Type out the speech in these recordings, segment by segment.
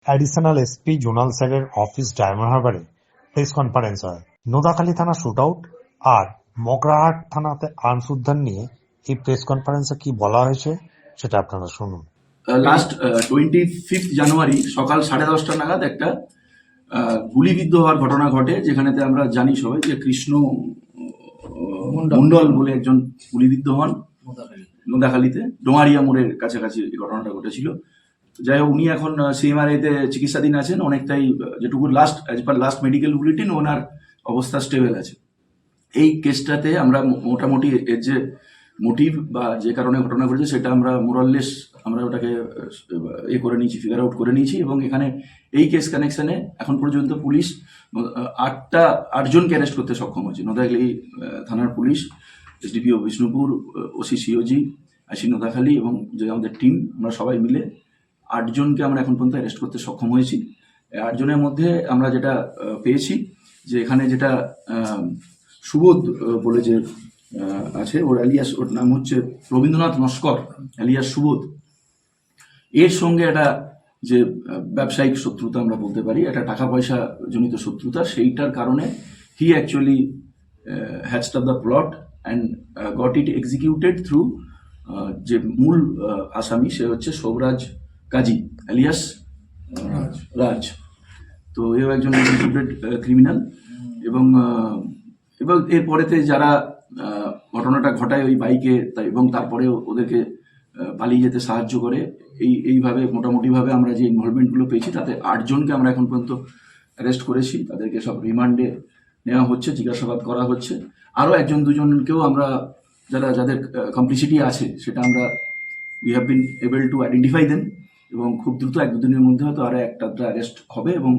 Additional SP zonal স্যারের office diamond হারবারে press conference হয়। নোদাখালী থানা শুটআউট আর মগরাহাট থানাতে আর্মস উদ্ধার নিয়ে এই প্রেস কনফারেন্সে কি বলা হয়েছে সেটা আপনারা শুনুন। লাস্ট 25 জানুয়ারি সকাল 10:30 নাগাদ একটা গুলিবিদ্ধ হওয়ার ঘটনা ঘটে, যেখানেতে আমরা জানি সবাই যে কৃষ্ণ মন্ডল বলে একজন গুলিবিদ্ধ হন নোদাখালীতে ডোমারিয়া মোড়ের কাছাকাছি এই ঘটনাটা ঘটেছিল। যাই হোক, উনি এখন সিএমআরআইতে চিকিৎসাধীন আছেন। অনেকটাই যেটুকু লাস্ট মেডিকেল বুলেটিন, ওনার অবস্থা স্টেবল আছে। এই কেসটাতে আমরা মোটামুটি এর যে মোটিভ বা যে কারণে ঘটনা ঘটেছে সেটা আমরা মোরাললেস আমরা ওটাকে করে নিয়েছি, ফিগার আউট করে নিয়েছি। এবং এখানে এই কেস কানেকশনে এখন পর্যন্ত পুলিশ 8জনকে অ্যারেস্ট করতে সক্ষম হয়েছে। নোদাখালী থানার পুলিশ, এসডিপিও বিষ্ণুপুর, ওসি সিওজি, আইসি নোদাখালী এবং যে আমাদের টিম, আমরা সবাই মিলে 8জনকে আমরা এখন পর্যন্ত অ্যারেস্ট করতে সক্ষম হয়েছি। 8জনের মধ্যে আমরা যেটা পেয়েছি যে এখানে যেটা সুবোধ বলে যে আছে, ওর অ্যালিয়াস, ওর নাম হচ্ছে রবীন্দ্রনাথ নস্কর অ্যালিয়াস সুবোধ। এর সঙ্গে একটা যে ব্যবসায়িক শত্রুতা আমরা বলতে পারি, একটা টাকা পয়সা জনিত শত্রুতা, সেইটার কারণে হি actually hatched up the plot and got it executed through যে মূল আসামি, সে হচ্ছে শোভরাজ কাজী অ্যালিয়াস রাজ। তো এও একজন এক্সিকিউটেড ক্রিমিনাল। এবং এরপরেতে যারা ঘটনাটা ঘটায় ওই বাইকে, এবং তারপরে ওদেরকে পালিয়ে যেতে সাহায্য করে, এইভাবে মোটামুটিভাবে আমরা যে ইনভলভমেন্টগুলো পেয়েছি তাতে 8জনকে আমরা এখন পর্যন্ত অ্যারেস্ট করেছি। তাদেরকে সব রিমান্ডে নেওয়া হচ্ছে, জিজ্ঞাসাবাদ করা হচ্ছে। আরও 1-2জনকেও আমরা যাদের কমপ্লিসিটি আছে সেটা আমরা we have been able to identify them, এবং খুব দ্রুত 1-2 দিনের মধ্যে হয়তো আরও একটা অ্যারেস্ট হবে এবং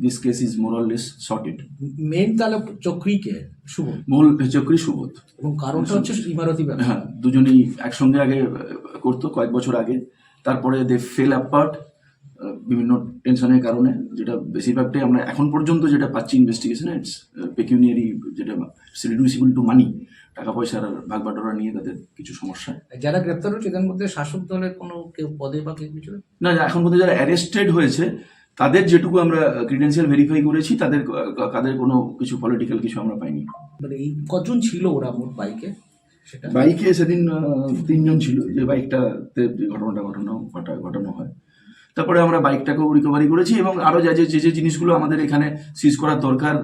this case is more or less sorted. Main তাহলে চক্রীকে সুবোধ, মূল চক্রী সুবোধ, এবং কারণটা হচ্ছে ইমারতি ব্যবসা। হ্যাঁ, দুজনেই একসঙ্গে আগে করতো কয়েক বছর আগে, তারপরে দে ফেল অ্যাপার্ট বিভিন্ন টেনশনের কারণে, যেটা বেশিরভাগটাই আমরা এখন পর্যন্ত যেটা পাচ্ছি ইনভেস্টিগেশনে, ইটস পেকিউনিয়ারি, যেটা রিডিউসিবল টু মানি, টাকা পয়সার ভাগ বাটোয়ারা নিয়ে তাদের কিছু সমস্যা। যারা গ্রেপ্তার হয়েছে এদের মধ্যে শাসক দলের কোনো কেউ পদে বা কেউ কিছু না, এখন পর্যন্ত যারা অ্যারেস্টেড হয়েছে তাদের যেটুকু আমরা ক্রিডেন্সিয়াল ভেরিফাই করেছি, তাদের কোনো কিছু পলিটিক্যাল কিছু আমরা পাইনি। মানে এই কজন ছিল ওরা মোট বাইকে? সেটা বাইকে সেদিন 3জন ছিল, যে বাইকটাতে যে ঘটনাটা ঘটানো হয়। তারপরে আমরা বাইকটাকেও রিকভারি করেছি, এবং আরও যে জিনিসগুলো আমাদের এখানে সিজ করার দরকার,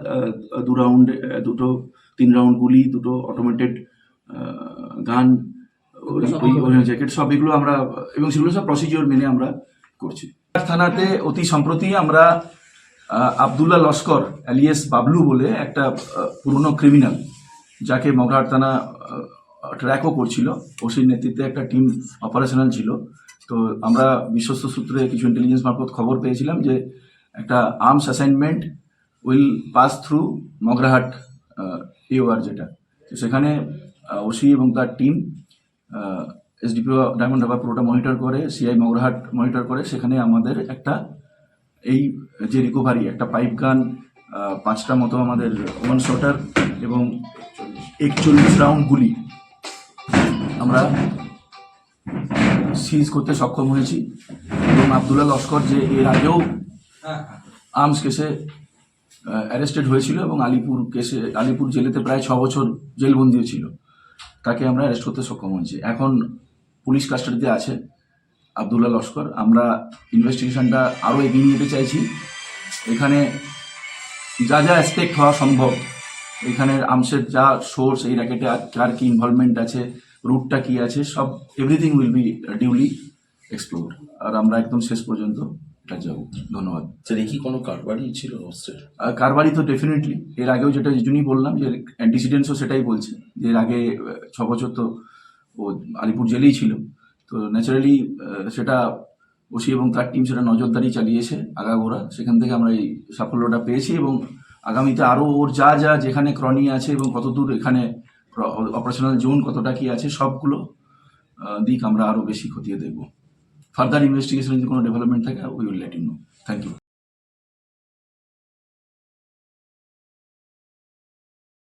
3 রাউন্ড গুলি, 2 অটোমেটেড গান, জ্যাকেট, সব এগুলো আমরা, এবং সেগুলো সব প্রসিজিওর মেনে আমরা করছি। থানাতে অতি সম্প্রতি আমরা আবদুল্লাহ লস্কর অ্যালিয়াস বাবলু বলে একটা পুরনো ক্রিমিনাল, যাকে মগরাহাট থানা ট্র্যাকও করছিল, ওসির নেতৃত্বে একটা টিম অপারেশনাল ছিল। তো আমরা বিশ্বস্ত সূত্রে কিছু ইন্টেলিজেন্স মারফত খবর পেয়েছিলাম যে একটা arms assignment will pass through Magrahat AOR, যেটা, তো সেখানে ওসি এবং তার টিম, এসডিপিও ডায়মন্ড হারবার পুরোটা মনিটর করে, সিআই মগরাহাট মনিটর করে। সেখানে আমাদের একটা এই যে রিকভারি, একটা পাইপ গান, 5টা মতো আমাদের 1 শটার এবং 41 রাউন্ড গুলি আমরা সিজ করতে সক্ষম হয়েছি। এবং আবদুল্লাহ লস্কর, যে এর আগেও আর্মস কেসে অ্যারেস্টেড হয়েছিল এবং আলিপুর জেলেতে প্রায় 6 বছর জেলবন্দিও ছিল, তাকে আমরা অ্যারেস্ট করতে সক্ষম হয়েছি। এখন পুলিশ কাস্টাডিতে আছে আবদুল্লাহ লস্কর। আমরা ইনভেস্টিগেশনটা আরও এগিয়ে নিয়ে যেতে চাইছি। এখানে যা অ্যাসপেক্ট হওয়া সম্ভব, এখানে আর্মসের যা সোর্স, এই র্যাকেটে কার কি ইনভলভমেন্ট আছে, রুটটা কি আছে, সব everything will be duly explore. আর আমরা একদম শেষ পর্যন্ত এটা যাবো। ধন্যবাদ। স্যার, কি কোনো কারবারি ছিল অস্ত্রের? কারবারি তো ডেফিনেটলি, এর আগেও যেটা জন্যই বললাম যে অ্যান্টিসিডেন্টসও সেটাই বলছে, যে এর আগে 6 বছর তো ও আলিপুর জেলেই ছিল। তো ন্যাচারালি সেটা ওসি এবং তার টিম সেটা নজরদারি চালিয়েছে আগাগোড়া, সেখান থেকে আমরা এই সাফল্যটা পেয়েছি। এবং আগামীতে আরও ওর যা যেখানে ক্রনি আছে এবং কতদূর এখানে অপারেশনাল জোন কতটা কি আছে, সবগুলো দিক আমরা আরও বেশি খতিয়ে দেখব। ফার্দার ইনভেস্টিগেশনে যদি কোনো ডেভেলপমেন্ট থাকে, we will let you know. Thank you.